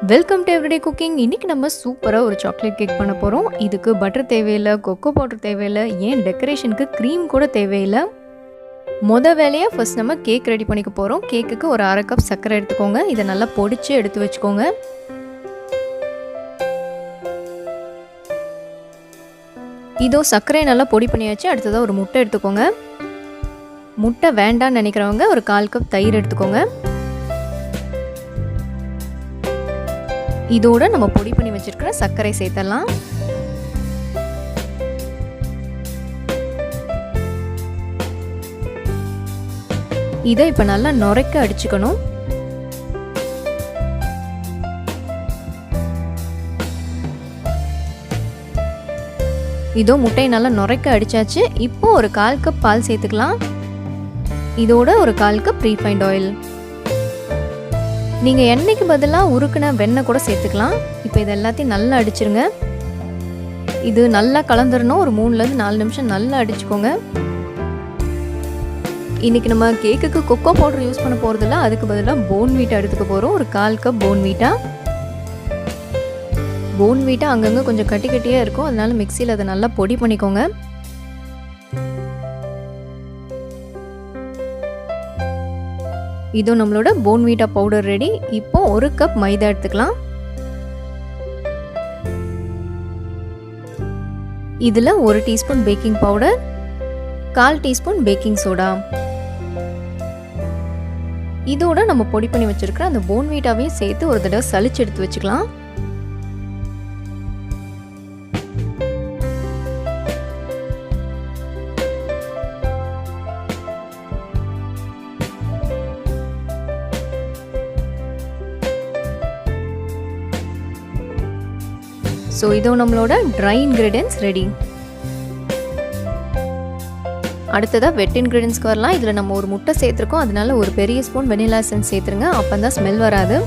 Welcome to everyday cooking. இன்றைக்கி நம்ம சூப்பராக ஒரு சாக்லேட் கேக் பண்ண போகிறோம். இதுக்கு பட்டர் தேவையில்லை, கொக்கோ பவுடர் தேவையில்லை, ஏன் டெக்கரேஷனுக்கு க்ரீம் கூட தேவையில்லை. வேலையாக ஃபர்ஸ்ட் நம்ம கேக் ரெடி பண்ணிக்க போகிறோம். கேக்குக்கு ஒரு 1/2 கப் சர்க்கரை எடுத்துக்கோங்க. இதை நல்லா பொடிச்சு எடுத்து வச்சுக்கோங்க. இதோ சர்க்கரையை நல்லா பொடி பண்ணியாச்சு. அடுத்ததாக ஒரு முட்டை எடுத்துக்கோங்க. முட்டை வேண்டான்னு நினைக்கிறவங்க ஒரு 1/4 கப் தயிர் எடுத்துக்கோங்க. இதோட நம்ம பொடி பண்ணி வச்சிருக்கிற சர்க்கரை சேர்த்தலாம். இதை இப்ப நல்லா நுரைக்க அடிச்சுக்கணும். இதோ முட்டையை நல்லா நுரைக்க அடிச்சாச்சு. இப்போ ஒரு 1/4 கப் பால் சேர்த்துக்கலாம். இதோட ஒரு 1/4 கப் ரீஃபைண்ட் ஆயில். நீங்கள் எண்ணெய்க்கு பதிலாக உருக்குன வெண்ணெய் கூட சேர்த்துக்கலாம். இப்போ இது எல்லாத்தையும் நல்லா அடிச்சிருங்க. இது நல்லா கலந்துடணும். ஒரு 3லேருந்து 4 நிமிஷம் நல்லா அடிச்சுக்கோங்க. இன்றைக்கி நம்ம கேக்குக்கு கொக்கோ பவுடர் யூஸ் பண்ண போகிறதில்ல, அதுக்கு பதிலாக போன்வீட்டா எடுத்துக்க போகிறோம். ஒரு 1/4 கப் போன்வீட்டா. போன்வீட்டா அங்கங்கே கொஞ்சம் கட்டி கட்டியாக இருக்கும், அதனால மிக்சியில் அதை நல்லா பொடி பண்ணிக்கோங்க. இதோ நம்மளோட போன்வீட்டா பவுடர் ரெடி. இப்போ 1 கப் மைதா எடுத்துக்கலாம். இதில் 1 teaspoon baking powder, 1/4 teaspoon baking soda. இதோட நம்ம பொடி பண்ணி வச்சிருக்கிற அந்த போன்வீட்டாவையும் சேர்த்து ஒரு தடவை சலிச்சு எடுத்து வச்சுக்கலாம். ஸோ இதோ நம்மளோட ட்ரை இன்க்ரீடியன்ஸ் ரெடி. அடுத்ததாக வெட் இன்க்ரீடியன்ஸ்க்கு வரலாம். இதில் நம்ம ஒரு முட்டை சேர்த்துருக்கோம், அதனால ஒரு பெரிய ஸ்பூன் வெனிலா எசன்ஸ் சேர்த்துருங்க. அப்போ தான் ஸ்மெல் வராது.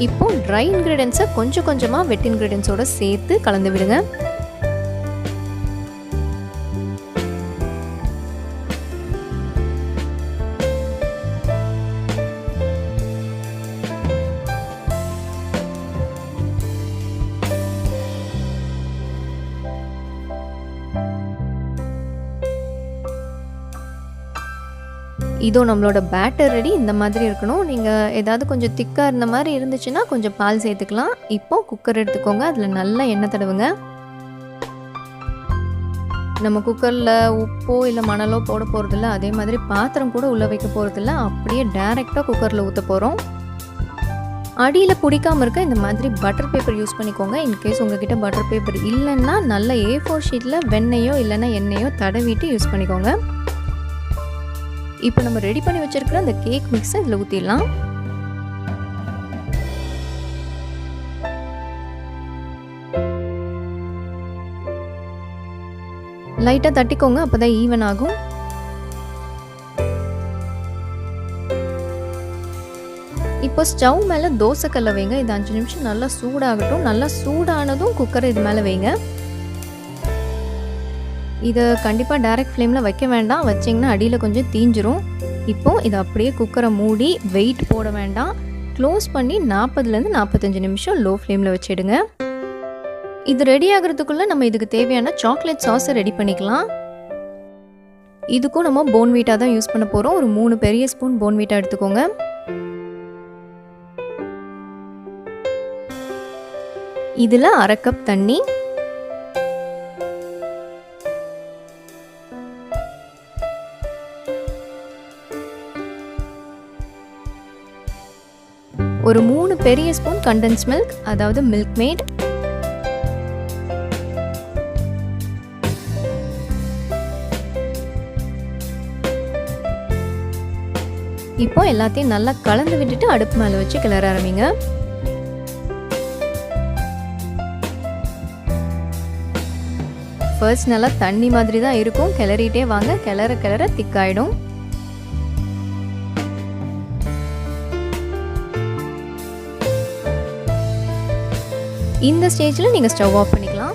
இப்போ ட்ரை இன்க்ரீடியன்ஸை கொஞ்சம் கொஞ்சமாக வெட் இன்க்ரீடியன்ஸோட சேர்த்து கலந்து விடுங்க. இதோ நம்மளோட பேட்டர் ரெடி. இந்த மாதிரி இருக்கணும். நீங்கள் ஏதாவது கொஞ்சம் திக்காக இருந்த மாதிரி இருந்துச்சுன்னா கொஞ்சம் பால் சேர்த்துக்கலாம். இப்போ குக்கர் எடுத்துக்கோங்க. அதில் நல்லா எண்ணெய் தடவுங்க. நம்ம குக்கரில் உப்போ இல்லை மணலோ போட போகிறதில்ல, அதே மாதிரி பாத்திரம் கூட உள்ளே வைக்க போகிறதில்ல. அப்படியே டைரெக்டாக குக்கரில் ஊற்ற போகிறோம். அடியில் பிடிக்காமல் இருக்க இந்த மாதிரி பட்டர் பேப்பர் யூஸ் பண்ணிக்கோங்க. இன்கேஸ் உங்ககிட்ட பட்டர் பேப்பர் இல்லைன்னா நல்ல A4 ஷீட்டில் வெண்ணெயோ இல்லைன்னா எண்ணெயோ தடவிட்டு யூஸ் பண்ணிக்கோங்க. இப்போ நம்ம ரெடி பண்ணி வச்சிருக்கிற அந்த கேக் மிக்ஸை இதில் ஊற்றிடலாம். லைட்டாக தட்டிக்கோங்க, அப்போதான் ஈவன் ஆகும். இப்போ ஸ்டவ் மேலே தோசைக்கல்லை வைங்க. இது 5 நிமிஷம் நல்லா சூடாகட்டும். நல்லா சூடானதும் குக்கரை இது மேலே வைங்க. இதை கண்டிப்பாக டைரக்ட் ஃப்ளேமில் வைக்க வேண்டாம். வச்சிங்கன்னா அடியில் கொஞ்சம் தீஞ்சிரும். இப்போது இதை அப்படியே குக்கரை மூடி வெயிட் போட வேண்டாம், க்ளோஸ் பண்ணி 40லேருந்து 45 நிமிஷம் லோ ஃப்ளேமில் வச்சிடுங்க. இது ரெடி ஆகிறதுக்குள்ளே நம்ம இதுக்கு தேவையான சாக்லேட் சாஸை ரெடி பண்ணிக்கலாம். இதுக்கும் நம்ம போன்வீட்டா தான் யூஸ் பண்ண போகிறோம். ஒரு 3 பெரிய ஸ்பூன் போன்வீட்டா எடுத்துக்கோங்க. இதில் 1/2 கப் தண்ணி, ஒரு 3 பெரிய ஸ்பூன் கண்டென்ஸ் மில்க், அதாவது மில்க் மேட். இப்போ எல்லாத்தையும் நல்லா கலந்து விட்டுட்டு அடுப்பு மேலே வச்சு கிளற ஆரம்பிங்க. ஃபர்ஸ்ட் நல்லா தண்ணி மாதிரி தான் இருக்கும். கிளறிட்டே வாங்க. கிளற கிளற திக்காயிடும். இந்த ஸ்டேஜில் நீங்கள் ஸ்டவ் ஆஃப் பண்ணிக்கலாம்.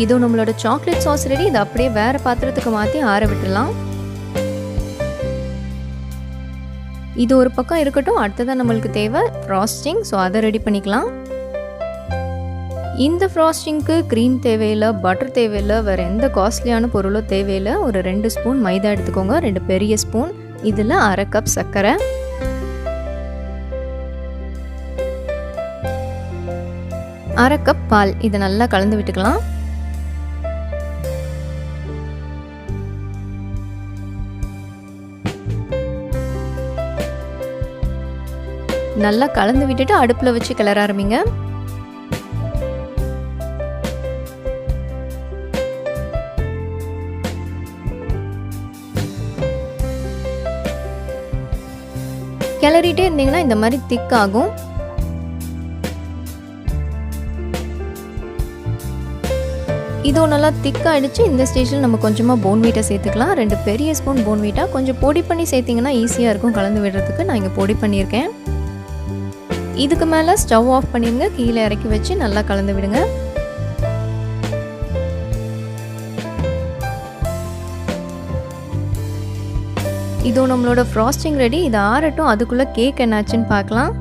இதோ நம்மளோட சாக்லேட் சாஸ் ரெடி. இதை அப்படியே வேறு பாத்திரத்துக்கு மாற்றி ஆற விட்டுடலாம். இது ஒரு பக்கம் இருக்கட்டும். அடுத்ததான் நம்மளுக்கு தேவை ஃப்ராஸ்டிங். ஸோ அதை ரெடி பண்ணிக்கலாம். இந்த ஃப்ராஸ்டிங்க்கு க்ரீம் தேவையில்லை, பட்டர் தேவையில்லை, வேறு எந்த காஸ்ட்லியான பொருளோ தேவையில்லை. ஒரு 2 ஸ்பூன் மைதா எடுத்துக்கோங்க, 2 பெரிய ஸ்பூன். இதில் 1/2 கப் சர்க்கரை, 1/2 கப் பால். இதை நல்லா கலந்து விட்டுக்கலாம். நல்லா கலந்து விட்டுட்டு அடுப்பில் வச்சு கிளற ஆரம்பிங்க. கிளறிட்டே இருந்தீங்கன்னா இந்த மாதிரி திக் ஆகும். இதோ நல்லா திக்காகிடுச்சு. இந்த ஸ்டேஜில் நம்ம கொஞ்சமாக போன்வீட்டை சேர்த்துக்கலாம். 2 பெரிய ஸ்பூன் போன்வீட்டா. கொஞ்சம் பொடி பண்ணி சேர்த்திங்கன்னா ஈஸியாக இருக்கும் கலந்து விடுறதுக்கு. நான் இங்கே பொடி பண்ணியிருக்கேன். இதுக்கு மேலே ஸ்டவ் ஆஃப் பண்ணிடுங்க. கீழே இறக்கி வச்சு நல்லா கலந்து விடுங்க. இதோ நம்மளோட ஃப்ராஸ்டிங் ரெடி. இது ஆறட்டும். அதுக்குள்ளே கேக் என்னாச்சுன்னு பார்க்கலாம்.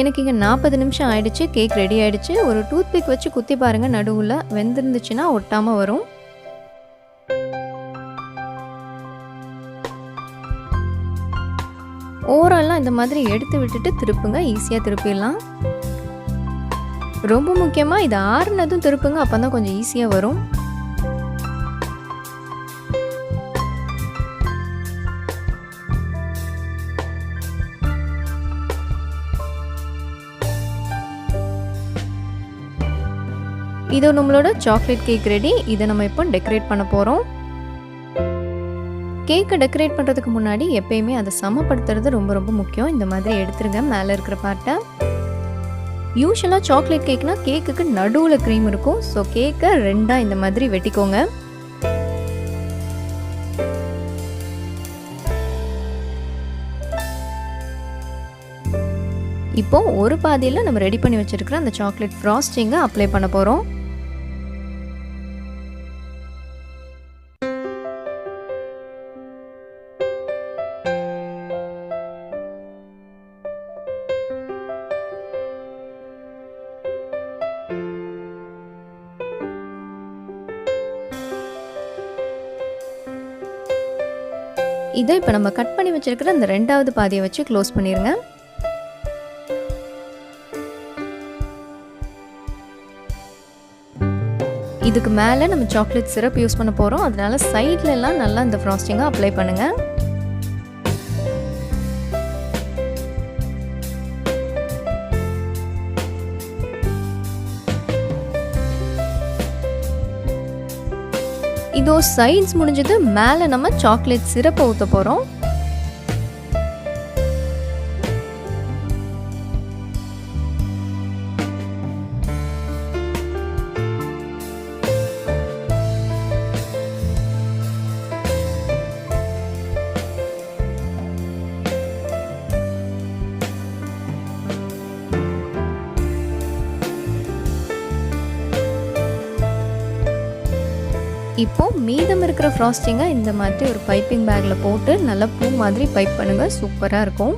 எனக்கு இங்கே 40 நிமிஷம் ஆயிடுச்சு. கேக் ரெடி ஆயிடுச்சு. ஒரு டூத்பிக் வச்சு குத்தி பாருங்கள். நடுவில் வெந்திருந்துச்சுன்னா ஒட்டாமல் வரும். ஓரெல்லாம் இந்த மாதிரி எடுத்து விட்டுட்டு திருப்புங்க. ஈஸியாக திருப்பிடலாம். ரொம்ப முக்கியமாக இது ஆறுனதும் திருப்புங்க. அப்போ தான் கொஞ்சம் ஈஸியாக வரும். இதோ நம்மளோட சாக்லேட் கேக் ரெடி. இதை நம்ம இப்போ டெக்கரேட் பண்ண போகிறோம். கேக்கை டெக்கரேட் பண்ணுறதுக்கு முன்னாடி எப்பயுமே அதை சமப்படுத்துறது ரொம்ப ரொம்ப முக்கியம். இந்த மாதிரி எடுத்துருங்க மேலே இருக்கிற பார்ட்டை. யூஸ்வலாக சாக்லேட் கேக்னால் கேக்குக்கு நடுவில் க்ரீம் இருக்கும். ஸோ கேக்கை 2ஆக இந்த மாதிரி வெட்டிக்கோங்க. இப்போ ஒரு பாதியில் நம்ம ரெடி பண்ணி வச்சுருக்கிற அந்த சாக்லேட் ஃப்ராஸ்டிங்கை அப்ளை பண்ண போகிறோம். இதை இப்போ நம்ம கட் பண்ணி வச்சிருக்கிற அந்த 2வது பாதியை வச்சு க்ளோஸ் பண்ணிடுங்க. இதுக்கு மேலே நம்ம சாக்லேட் சிரப் யூஸ் பண்ண போகிறோம். அதனால சைட்ல எல்லாம் நல்லா இந்த ஃப்ராஸ்டிங்கை அப்ளை பண்ணுங்க. இதோ சைட்ஸ் முடிஞ்சது. மேலே நம்ம சாக்லேட் சிரப்பை ஊற்ற போகிறோம். இப்போ மீதம் இருக்கிற ஃப்ராஸ்டிங்கை இந்த மாதிரி ஒரு பைப்பிங் பேக்கில் போட்டு நல்லா பூ மாதிரி பைப் பண்ணுங்கள். சூப்பராக இருக்கும்.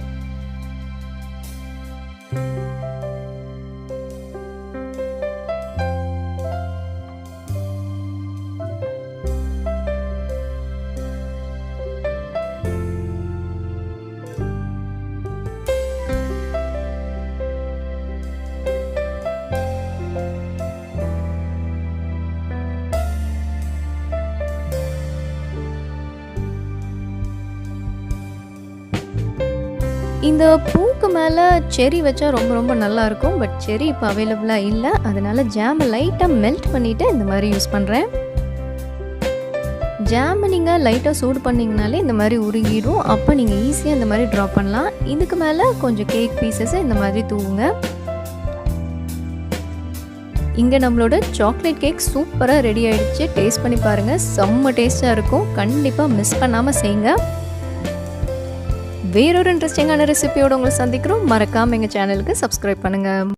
இந்த பூக்கு மேலே செரி வச்சா ரொம்ப ரொம்ப நல்லாயிருக்கும். பட் செரி இப்போ அவைலபிளாக இல்லை. அதனால் ஜாமை லைட்டாக மெல்ட் பண்ணிவிட்டு இந்த மாதிரி யூஸ் பண்ணுறேன். ஜாமை நீங்கள் லைட்டாக சூடு பண்ணிங்கனாலே இந்த மாதிரி உருகிடும். அப்போ நீங்கள் ஈஸியாக இந்த மாதிரி ட்ரா பண்ணலாம். இதுக்கு மேலே கொஞ்சம் கேக் பீசஸை இந்த மாதிரி தூவுங்க. இங்கே நம்மளோட சாக்லேட் கேக் சூப்பராக ரெடி ஆகிடுச்சு. டேஸ்ட் பண்ணி பாருங்கள். செம்ம டேஸ்ட்டாக இருக்கும். கண்டிப்பாக மிஸ் பண்ணாமல் செய்யுங்க. வேறொரு இன்ட்ரெஸ்டிங்கான ரெசிபியோடு உங்களை சந்திக்கிறோம். மறக்காமல் எங்கள் சேனலுக்கு சப்ஸ்கிரைப் பண்ணுங்கள்.